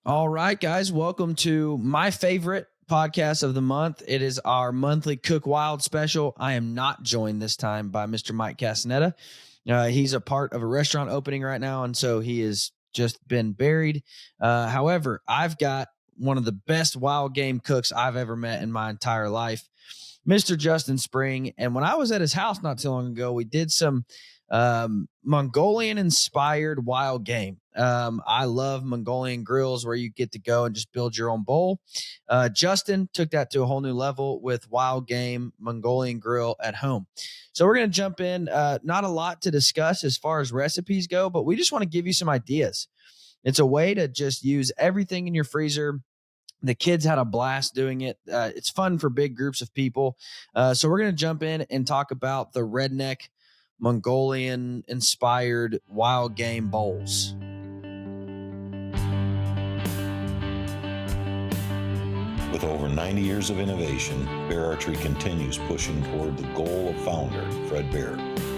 All right, guys, welcome to my favorite podcast of the month. It is our monthly Cook Wild special. I am not joined this time by Mr. Mike Castaneda. He's a part of a restaurant opening right now, and so he has just been buried. However, I've got one of the best wild game cooks I've ever met in my entire life, Mr. Justin Spring. And when I was at his house not too long ago, we did some Mongolian inspired wild game. I love Mongolian grills where you get to go and just build your own bowl. Justin took that to a whole new level with wild game Mongolian grill at home. So we're going to jump in. Not a lot to discuss as far as recipes go, but we just want to give you some ideas. It's a way to just use everything in your freezer. The kids had a blast doing it. It's fun for big groups of people. So we're going to jump in and talk about the redneck Mongolian inspired wild game bowls. With over 90 years of innovation, Bear Archery continues pushing toward the goal of founder Fred Bear,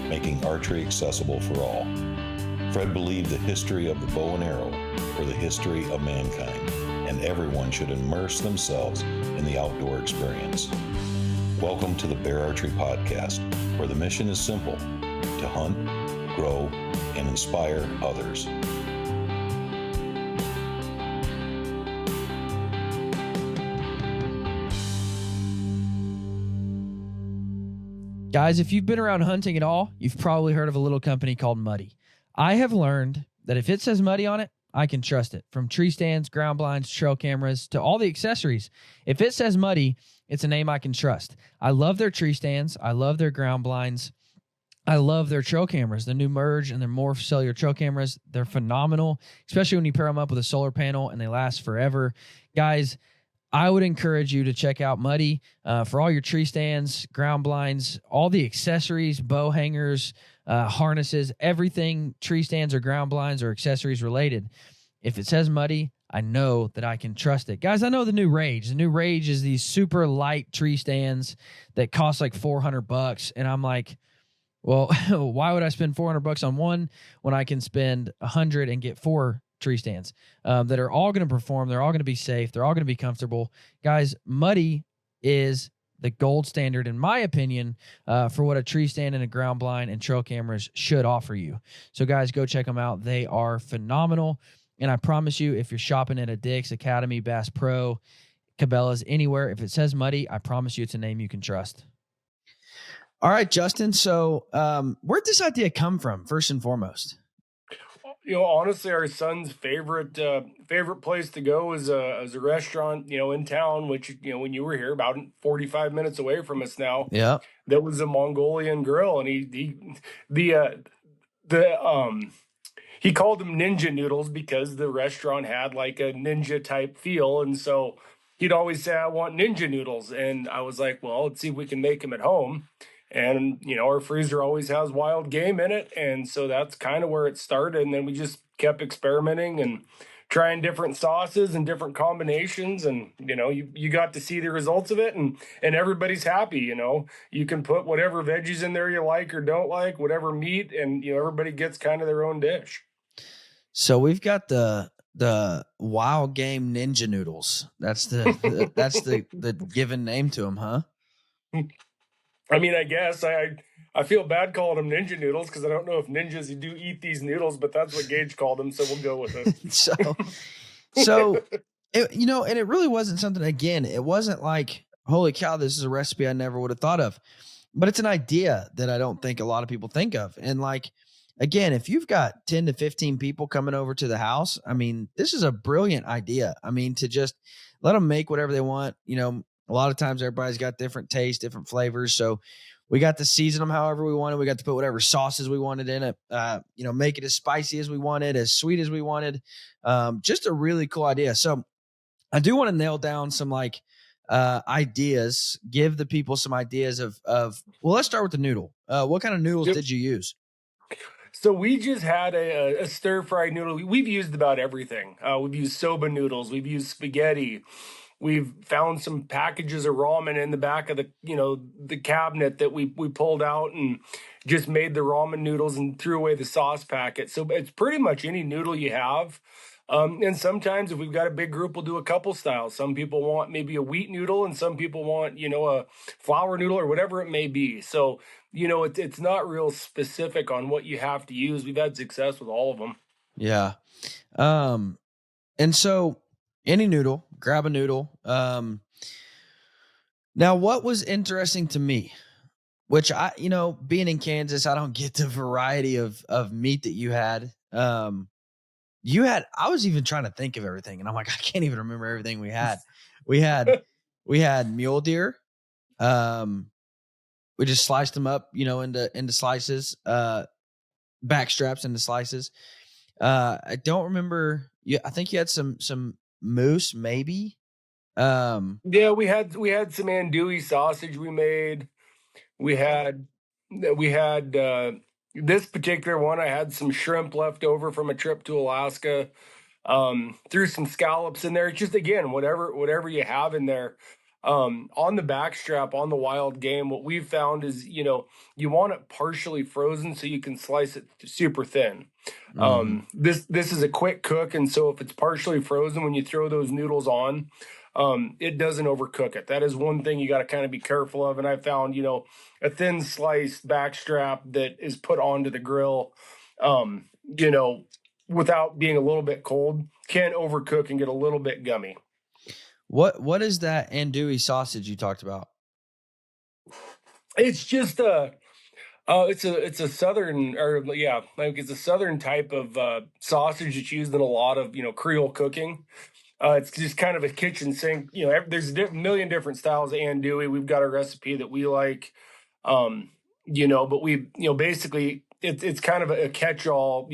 making archery accessible for all. Fred believed the history of the bow and arrow were the history of mankind, and everyone should immerse themselves in the outdoor experience. Welcome to the Bear Archery Podcast, where the mission is simple: to hunt, grow, and inspire others. Guys, if you've been around hunting at all, you've probably heard of a little company called Muddy. I have learned that if it says Muddy on it, I can trust it. From tree stands, ground blinds, trail cameras, to all the accessories. If it says Muddy, it's a name I can trust. I love their tree stands. I love their ground blinds. I love their trail cameras, the new Merge and their Morph cellular trail cameras. They're phenomenal, especially when you pair them up with a solar panel and they last forever. Guys, I would encourage you to check out Muddy for all your tree stands, ground blinds, all the accessories, bow hangers, harnesses, everything tree stands or ground blinds or accessories related. If it says Muddy, I know that I can trust it. Guys, I know the new Rage. The new Rage is these super light tree stands that cost like $400. And I'm like, well, why would I spend $400 on one when I can spend $100 and get 4 tree stands that are all going to perform? They're all going to be safe. They're all going to be comfortable. Guys, Muddy is the gold standard, in my opinion, for what a tree stand and a ground blind and trail cameras should offer you. So, guys, go check them out. They are phenomenal. And I promise you, if you're shopping at a Dick's, Academy, Bass Pro, Cabela's, anywhere, if it says Muddy, I promise you it's a name you can trust. All right, Justin. So where'd this idea come from, first and foremost? Honestly, our son's favorite place to go is a restaurant, in town, which, when you were here, about 45 minutes away from us now. Yeah. That was a Mongolian grill, and he called them Ninja Noodles because the restaurant had like a ninja type feel, and so he'd always say, "I want Ninja Noodles," and I was like, "Well, let's see if we can make them at home." And, our freezer always has wild game in it. And so that's kind of where it started. And then we just kept experimenting and trying different sauces and different combinations. And, you got to see the results of it, and everybody's happy. You can put whatever veggies in there you like or don't like, whatever meat, and, everybody gets kind of their own dish. So we've got the wild game Ninja Noodles. That's the given name to them, huh? I mean, I guess I feel bad calling them Ninja Noodles because I don't know if ninjas do eat these noodles, but that's what Gage called them, so we'll go with it. so it, and it really wasn't something. Again, it wasn't like, holy cow, this is a recipe I never would have thought of, but it's an idea that I don't think a lot of people think of. And like, again, if you've got 10 to 15 people coming over to the house, I mean, this is a brilliant idea. I mean, to just let them make whatever they want. A lot of times everybody's got different tastes, different flavors. So we got to season them however we wanted. We got to put whatever sauces we wanted in it, make it as spicy as we wanted, as sweet as we wanted. Just a really cool idea. So I do want to nail down some ideas, give the people some ideas of, well, let's start with the noodle. What kind of noodles did you use? So we just had a stir-fried noodle. We've used about everything. We've used soba noodles. We've used spaghetti. We've found some packages of ramen in the back of the cabinet that we pulled out and just made the ramen noodles and threw away the sauce packet. So it's pretty much any noodle you have. And sometimes if we've got a big group, we'll do a couple styles. Some people want maybe a wheat noodle and some people want, a flour noodle or whatever it may be. So, it's not real specific on what you have to use. We've had success with all of them. Yeah. And so any noodle, grab a noodle. Now what was interesting to me, which being in Kansas, I don't get the variety of meat that you had. I was even trying to think of everything and I'm like, I can't even remember everything we had. We had mule deer. We just sliced them up, into slices, back straps into slices. I don't remember. Yeah, I think you had some moose, maybe. Yeah, we had some andouille sausage we made. We had this particular one. I had some shrimp left over from a trip to Alaska. Threw some scallops in there. Just again, whatever you have in there. On the backstrap on the wild game, what we've found is you want it partially frozen so you can slice it super thin. This is a quick cook, and so if it's partially frozen when you throw those noodles on, it doesn't overcook it. That is one thing you got to kind of be careful of. And I found a thin sliced backstrap that is put onto the grill, without being a little bit cold, can overcook and get a little bit gummy. What is that andouille sausage you talked about? It's just it's a southern, it's a southern type of sausage that's used in a lot of Creole cooking. It's just kind of a kitchen sink. There's a million different styles of andouille. We've got a recipe that we like, but we basically it's kind of a catch-all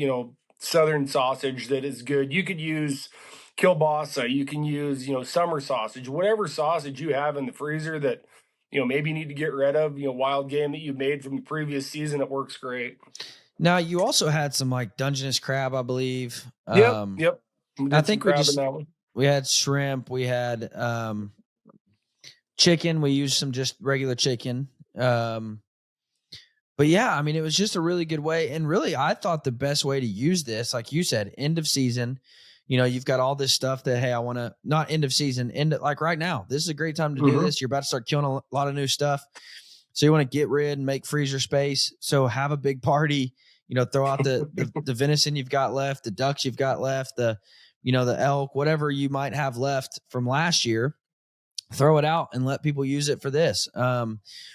southern sausage that is good. You could use kielbasa, you can use summer sausage, whatever sausage you have in the freezer that maybe you need to get rid of, wild game that you made from the previous season. It works great. Now you also had some like Dungeness crab, I believe. Yep. I think we had shrimp, we had chicken, we used some just regular chicken. But yeah, I mean, it was just a really good way. And really, I thought the best way to use this, like you said, end of season, you've got all this stuff that, hey, I want to not end of season, like right now, this is a great time to do this. You're about to start killing a lot of new stuff. So you want to get rid and make freezer space. So have a big party, throw out the venison you've got left, the ducks you've got left, the elk, whatever you might have left from last year. Throw it out and let people use it for this.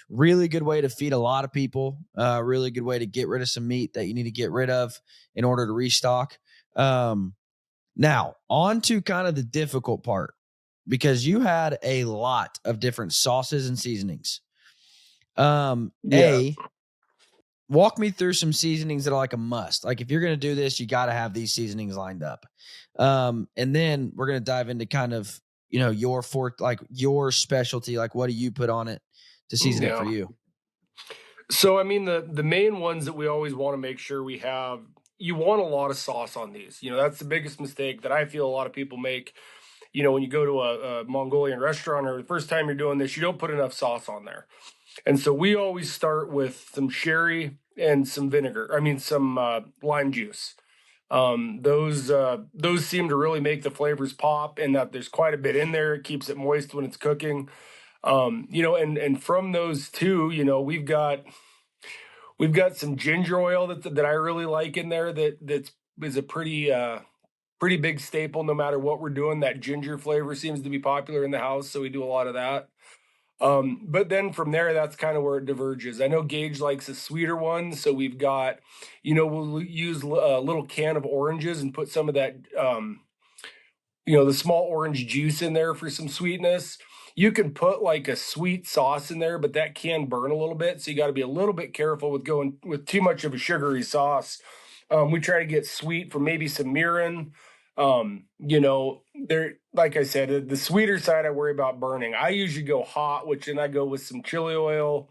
Really good way to feed a lot of people. Really good way to get rid of some meat that you need to get rid of in order to restock. Now, on to kind of the difficult part, because you had a lot of different sauces and seasonings. Walk me through some seasonings that are like a must. Like if you're going to do this, you got to have these seasonings lined up. And then we're going to dive into kind of, your specialty, like what do you put on it to season it for you? So, I mean, the main ones that we always want to make sure we have, you want a lot of sauce on these. That's the biggest mistake that I feel a lot of people make. When you go to a Mongolian restaurant or the first time you're doing this, you don't put enough sauce on there. And so we always start with some sherry and some vinegar. I mean, some lime juice. Those seem to really make the flavors pop, and that there's quite a bit in there. It keeps it moist when it's cooking. And from those two, we've got some ginger oil that I really like in there. That is a pretty big staple. No matter what we're doing, that ginger flavor seems to be popular in the house, so we do a lot of that. But then from there, that's kind of where it diverges. I know Gage likes a sweeter one, so we've got, we'll use a little can of oranges and put some of that, the small orange juice in there for some sweetness. You can put like a sweet sauce in there, but that can burn a little bit, so you got to be a little bit careful with going with too much of a sugary sauce. We try to get sweet from maybe some mirin. There, like I said, the sweeter side, I worry about burning. I usually go hot, which then I go with some chili oil,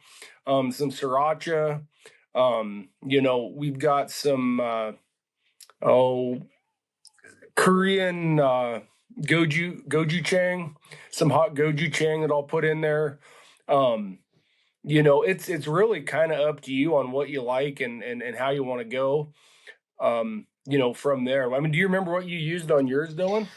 some sriracha. We've got some, Korean, gochujang, some hot gochujang that I'll put in there. It's really kind of up to you on what you like and how you want to go. from there. I mean, do you remember what you used on yours, Dylan?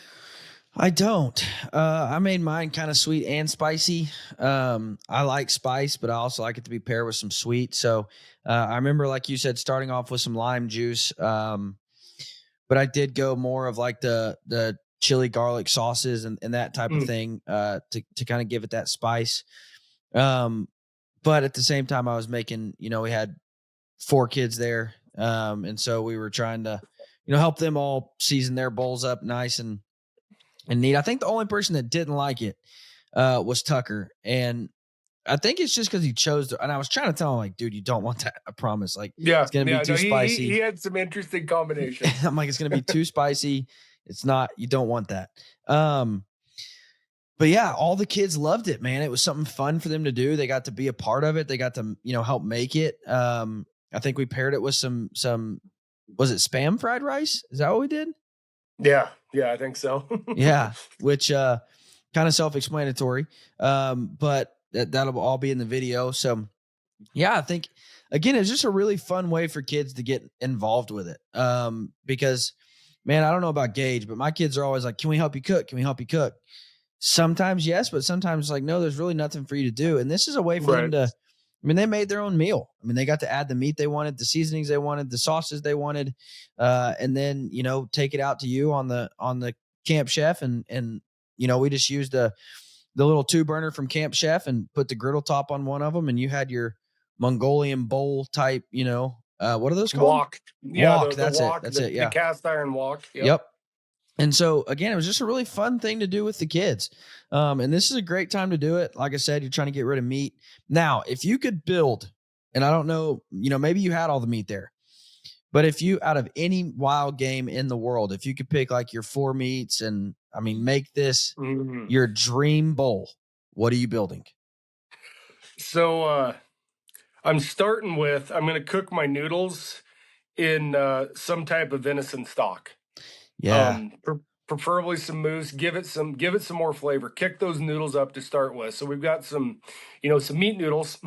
I don't. I made mine kind of sweet and spicy. I like spice, but I also like it to be paired with some sweet. So I remember, like you said, starting off with some lime juice. But I did go more of like the chili garlic sauces and that type of thing to kind of give it that spice. But at the same time, I was making, we had 4 kids there. And so we were trying to, help them all season their bowls up nice and neat. I think the only person that didn't like it was Tucker. And I think it's just because he chose to, and I was trying to tell him, like, dude, you don't want that. I promise. Like, it's going to be too spicy. He had some interesting combinations. I'm like, it's going to be too spicy. It's not, you don't want that. But yeah, all the kids loved it, man. It was something fun for them to do. They got to be a part of it. They got to, help make it. I think we paired it with some, was it Spam fried rice? Is that what we did? Yeah, I think so. Yeah, which kind of self-explanatory. But that'll all be in the video. So yeah, I think again, it's just a really fun way for kids to get involved with it. Because man, I don't know about Gage, but my kids are always like, can we help you cook? Can we help you cook? Sometimes yes, but sometimes like, no, there's really nothing for you to do. And this is a way for them to, they made their own meal. They got to add the meat they wanted, the seasonings they wanted, the sauces they wanted, and then, take it out to you on the Camp Chef. And we just used the little 2-burner from Camp Chef and put the griddle top on one of them. And you had your Mongolian bowl type, what are those called? Wok. Yeah, wok. That's wok, it. That's it. Yeah. The cast iron wok. Yep. And so again, it was just a really fun thing to do with the kids. And this is a great time to do it. Like I said, you're trying to get rid of meat. Now, if you could build, and I don't know, maybe you had all the meat there, but if you, out of any wild game in the world, if you could pick like your 4 meats and make this your dream bowl, what are you building? So I'm starting with, I'm going to cook my noodles in some type of venison stock. Yeah. Preferably some moose. Give it some more flavor. Kick those noodles up to start with. So we've got some, some meat noodles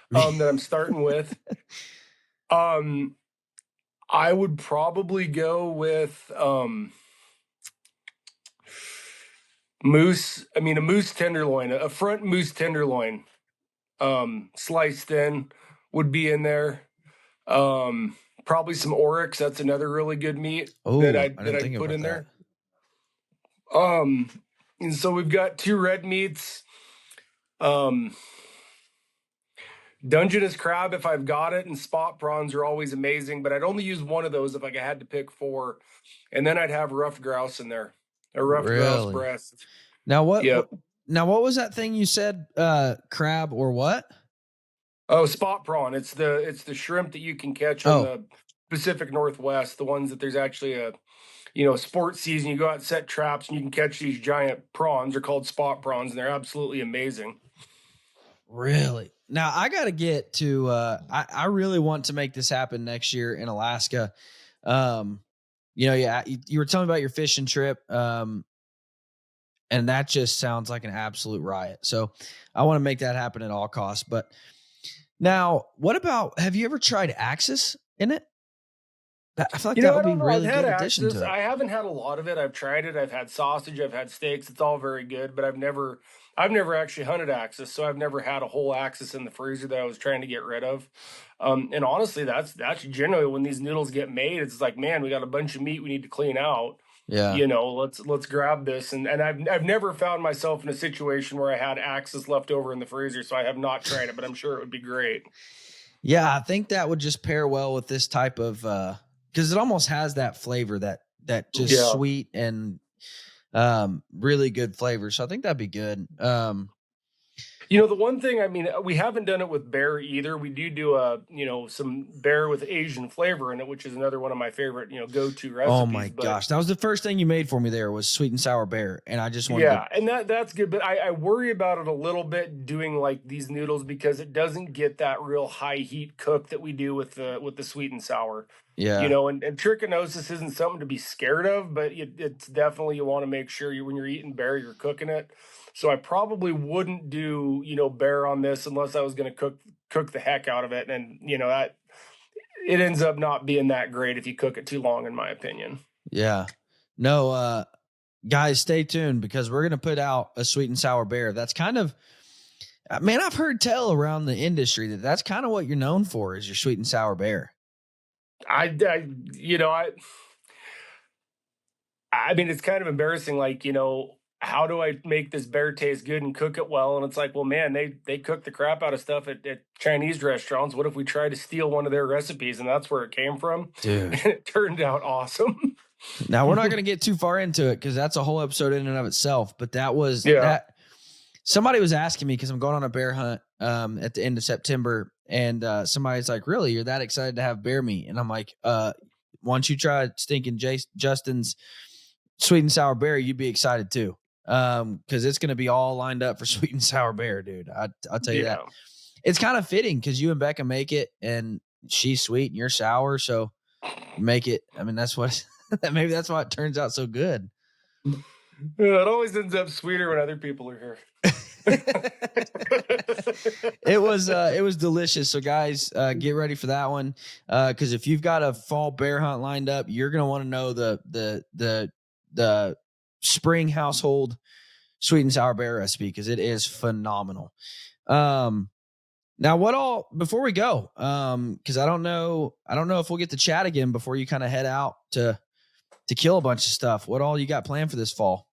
that I'm starting with. I would probably go with moose. A moose tenderloin, a front moose tenderloin, sliced thin would be in there. Probably some oryx. That's another really good meat that I'd put in there. And so we've got 2 red meats. Dungeness crab, if I've got it, and spot prawns are always amazing, but I'd only use one of those if I had to pick 4. And then I'd have ruffed grouse in there, a ruffed grouse breast. Now what? Yep. Now what was that thing you said? Crab or what? Oh, spot prawn. It's the shrimp that you can catch on the Pacific Northwest. The ones that there's actually a sports season. You go out and set traps and you can catch these giant prawns. They're called spot prawns, and they're absolutely amazing. Really? Now I got to get to. I really want to make this happen next year in Alaska. You were telling me about your fishing trip. And that just sounds like an absolute riot. So I want to make that happen at all costs. But now, what about, have you ever tried Axis in it? I feel like that would be a really good addition to it. I haven't had a lot of it. I've tried it. I've had sausage. I've had steaks. It's all very good, but I've never actually hunted Axis, so I've never had a whole Axis in the freezer that I was trying to get rid of. And honestly, that's generally when these noodles get made. It's like, man, we got a bunch of meat we need to clean out. Yeah. Let's grab this. And I've never found myself in a situation where I had Axis left over in the freezer, so I have not tried it, but I'm sure it would be great. Yeah, I think that would just pair well with this type of because it almost has that flavor that just sweet and really good flavor. So I think that'd be good. The one thing, we haven't done it with bear either. We do some bear with Asian flavor in it, which is another one of my favorite, go-to recipes. Oh my gosh. That was the first thing you made for me there was sweet and sour bear. And I just wanted and that's good. But I worry about it a little bit doing like these noodles because it doesn't get that real high heat cook that we do with the sweet and sour. Yeah. And trichinosis isn't something to be scared of, but it's definitely, you want to make sure when you're eating bear, you're cooking it. So I probably wouldn't do, bear on this unless I was going to cook the heck out of it. And, it ends up not being that great if you cook it too long, in my opinion. Yeah. No, guys, stay tuned because we're going to put out a sweet and sour bear. That's kind of, man, I've heard tell around the industry that that's kind of what you're known for is your sweet and sour bear. I mean, it's kind of embarrassing. Like, how do I make this bear taste good and cook it well? And it's like, well, man, they cook the crap out of stuff at Chinese restaurants. What if we try to steal one of their recipes? And that's where it came from. Dude. And it turned out awesome. Now, we're not going to get too far into it because that's a whole episode in and of itself. But that was that. Somebody was asking me because I'm going on a bear hunt at the end of September. And somebody's like, really, you're that excited to have bear meat? And I'm like, once you try stinking Justin's sweet and sour bear, you'd be excited too. Because it's going to be all lined up for sweet and sour bear, dude. I'll tell you that. It's kind of fitting because you and Becca make it and she's sweet and you're sour. So make it. I mean, that's what, maybe that's why it turns out so good. It always ends up sweeter when other people are here. It was delicious. So guys, get ready for that one. Cause if you've got a fall bear hunt lined up, you're going to want to know the spring household sweet and sour bear recipe because it is phenomenal. Now what all before we go, because I don't know if we'll get to chat again before you kind of head out to kill a bunch of stuff. What all you got planned for this fall?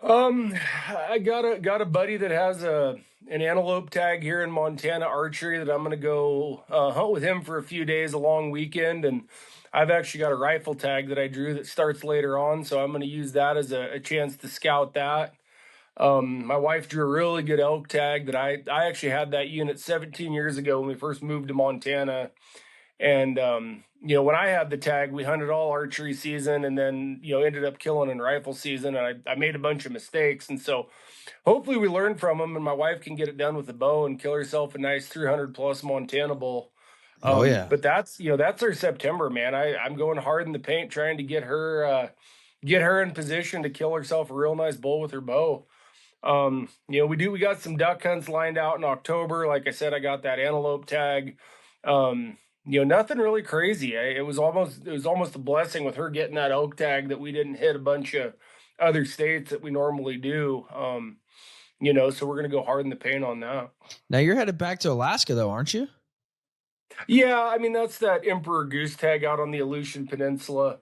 I got a buddy that has an antelope tag here in Montana, Archery, that I'm gonna go hunt with him for a few days, a long weekend, and I've actually got a rifle tag that I drew that starts later on, so I'm going to use that as a chance to scout that. My wife drew a really good elk tag that I actually had that unit 17 years ago when we first moved to Montana. And, when I had the tag, we hunted all archery season and then, ended up killing in rifle season. And I made a bunch of mistakes. And so hopefully we learn from them and my wife can get it done with a bow and kill herself a nice 300 plus Montana bull. But that's our September, man. I'm going hard in the paint, trying to get her in position to kill herself a real nice bull with her bow. We got some duck hunts lined out in October. Like I said, I got that antelope tag. Nothing really crazy. It was almost a blessing with her getting that elk tag that we didn't hit a bunch of other states that we normally do. So we're going to go hard in the paint on that. Now you're headed back to Alaska though, aren't you? Yeah, I mean, that's that emperor goose tag out on the Aleutian Peninsula.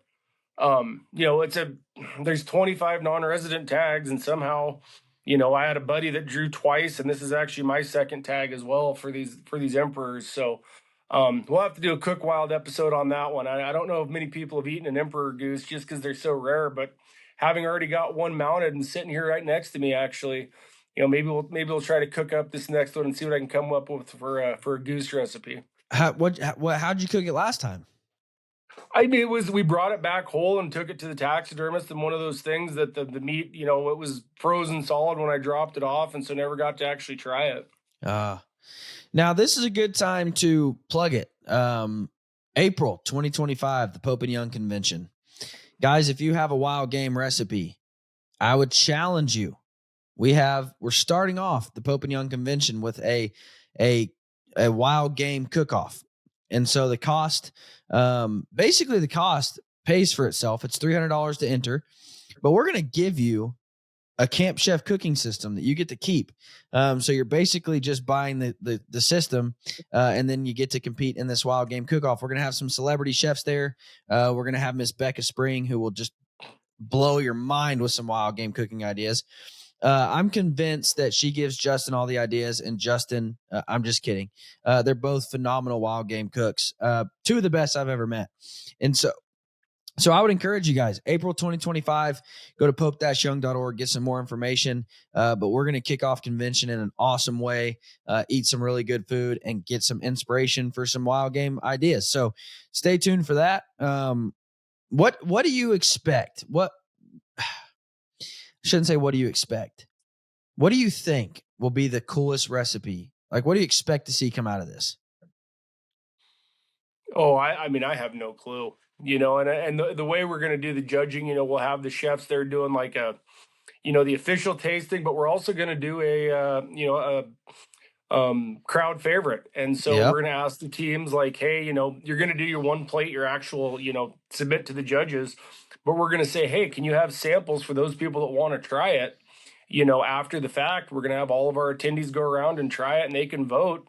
There's 25 non-resident tags, and somehow, I had a buddy that drew twice, and this is actually my second tag as well for these emperors. So we'll have to do a Cook Wild episode on that one. I don't know if many people have eaten an emperor goose just because they're so rare, but having already got one mounted and sitting here right next to me, actually, maybe we'll try to cook up this next one and see what I can come up with for a goose recipe. How'd you cook it last time? I mean, we brought it back whole and took it to the taxidermist, and one of those things that the meat, it was frozen solid when I dropped it off, and so never got to actually try it. Now this is a good time to plug it. April 2025, the Pope and Young Convention. Guys, if you have a wild game recipe, I would challenge you. We're starting off the Pope and Young Convention with a wild game cook-off. And so the cost, basically the cost pays for itself. It's $300 to enter, but we're going to give you a Camp Chef cooking system that you get to keep. So you're basically just buying the system, and then you get to compete in this wild game cook-off. We're going to have some celebrity chefs there. We're going to have Miss Becca Spring, who will just blow your mind with some wild game cooking ideas. I'm convinced that she gives Justin all the ideas, and Justin, I'm just kidding. They're both phenomenal wild game cooks. Two of the best I've ever met. And so I would encourage you guys, April 2025, go to pope-young.org, get some more information. But we're going to kick off convention in an awesome way, eat some really good food, and get some inspiration for some wild game ideas. So stay tuned for that. What do you expect? Shouldn't say what do you expect. What do you think will be the coolest recipe? Like, what do you expect to see come out of this? Oh, I mean, I have no clue, and the way we're going to do the judging, we'll have the chefs there doing like the official tasting, but we're also going to do crowd favorite. And so Yep. we're going to ask the teams like, hey, you're going to do your one plate, your actual, submit to the judges, but we're going to say, hey, can you have samples for those people that want to try it? After the fact, we're going to have all of our attendees go around and try it, and they can vote,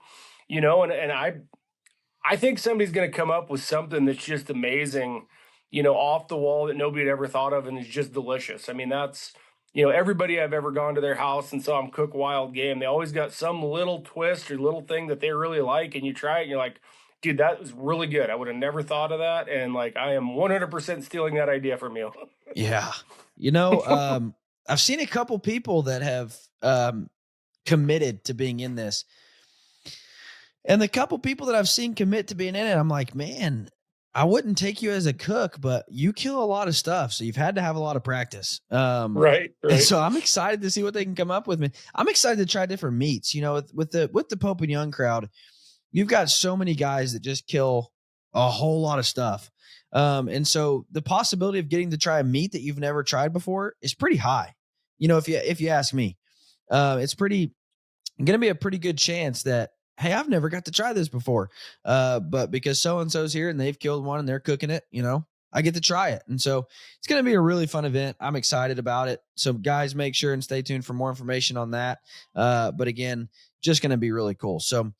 and I think somebody's going to come up with something that's just amazing, off the wall that nobody had ever thought of, and is just delicious. I mean, that's, everybody I've ever gone to their house and saw them cook wild game, they always got some little twist or little thing that they really like, and you try it and you're like, dude, that was really good. I would have never thought of that. And like, I am 100% stealing that idea from you. Yeah. I've seen a couple people that have committed to being in this. And the couple people that I've seen commit to being in it, I'm like, man, I wouldn't take you as a cook, but you kill a lot of stuff. So you've had to have a lot of practice. Right. And so I'm excited to see what they can come up with. I'm excited to try different meats. With the Pope and Young crowd, you've got so many guys that just kill a whole lot of stuff. And so the possibility of getting to try a meat that you've never tried before is pretty high. If you ask me, it's going to be a pretty good chance that, hey, I've never got to try this before. But because so-and-so's here and they've killed one and they're cooking it, I get to try it. And so it's going to be a really fun event. I'm excited about it. So guys, make sure and stay tuned for more information on that. But again, just going to be really cool. So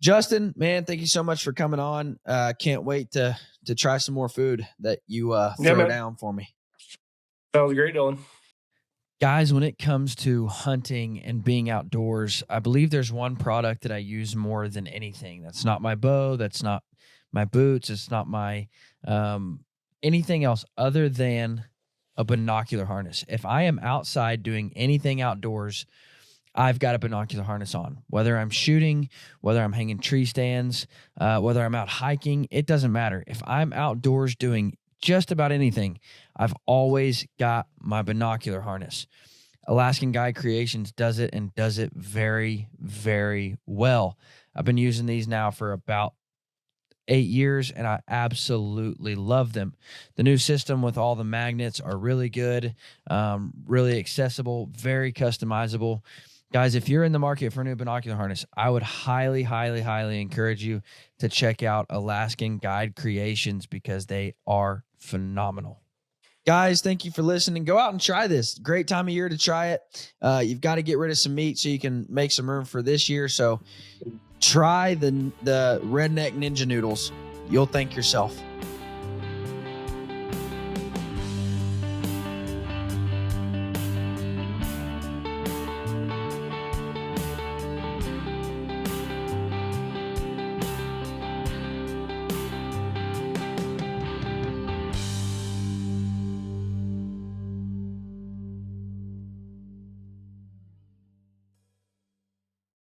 Justin, man, thank you so much for coming on. Can't wait to try some more food that you throw down for me. Sounds great, Dylan. Guys, when it comes to hunting and being outdoors, I believe there's one product that I use more than anything. That's not my bow. That's not my boots. It's not my anything else other than a binocular harness. If I am outside doing anything outdoors, I've got a binocular harness on. Whether I'm shooting, whether I'm hanging tree stands, whether I'm out hiking, it doesn't matter. If I'm outdoors doing just about anything, I've always got my binocular harness. Alaskan Guide Creations does it and does it very, very well. I've been using these now for about 8 years, and I absolutely love them. The new system with all the magnets are really good, really accessible, very customizable. Guys, if you're in the market for a new binocular harness, I would highly, highly, highly encourage you to check out Alaskan Guide Creations because they are phenomenal. Guys, thank you for listening. Go out and try this. Great time of year to try it. You've got to get rid of some meat so you can make some room for this year. So try the Redneck Ninja Noodles. You'll thank yourself.